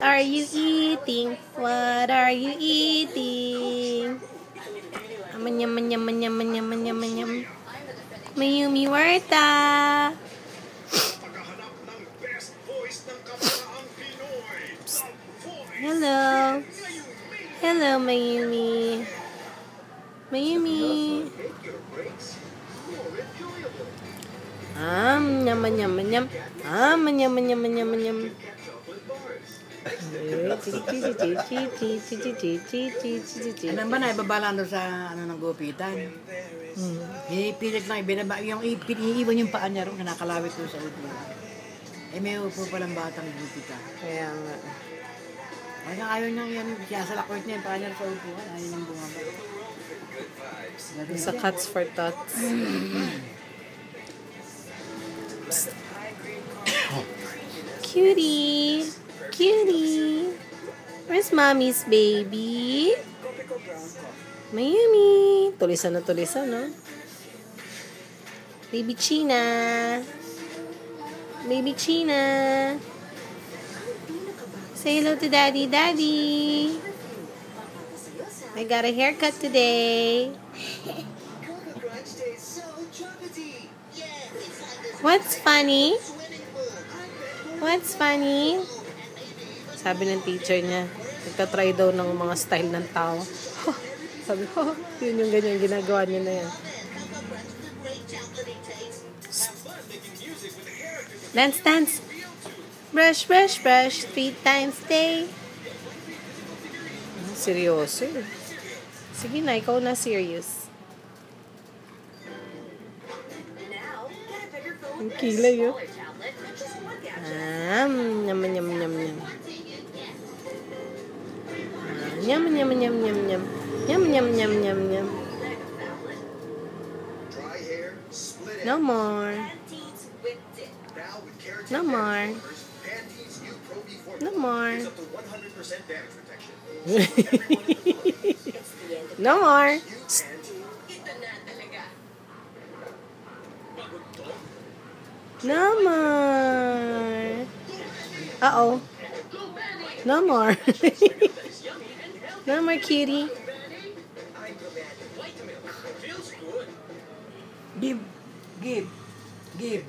are you eating? What are you eating? Manyam, manyam, manyam, manyam, manyam, manyam. Mayumi Warta. Hello. Hello, Mayumi. Mayumi. Nyam, nyam, nyam. Nyam, nyam, nyam, nyam. Ano ba na ibabala doon sa ng gupitan? Pinipilit lang ibinaba yung iniiwan yung paa niya ron nakalawit doon sa upo. May upo palang batang gupitan. Kaya nga. Ayaw niyang yan siya sa lakwit niya yung paa niya sa upo. Ayaw niyang bumaba. Sa Cats for Tots. Cutie. Cutie. Where's mommy's baby? Mayumi. Tulisan na tulisan, no? Baby China. Baby China. Say hello to daddy, daddy. I got a haircut today. What's funny? What's funny? Sabi ng teacher niya, nagtatry daw ng mga style ng tao. Sabi ko, yun yung ganyan ginagawa niya na yan. Dance, dance. Brush, brush, brush. 3 times day. Seryoso eh. Sige na, ikaw na serious. Ang kilay yun. Nyam, nyam, nyam, nyam. Nyam, nyam, nyam, nyam, nyam. Nyam, nyam, nyam, nyam, nyam. No more. No more. No more. No more. No more. Uh-oh. No more. No more, cutie. Give. Give.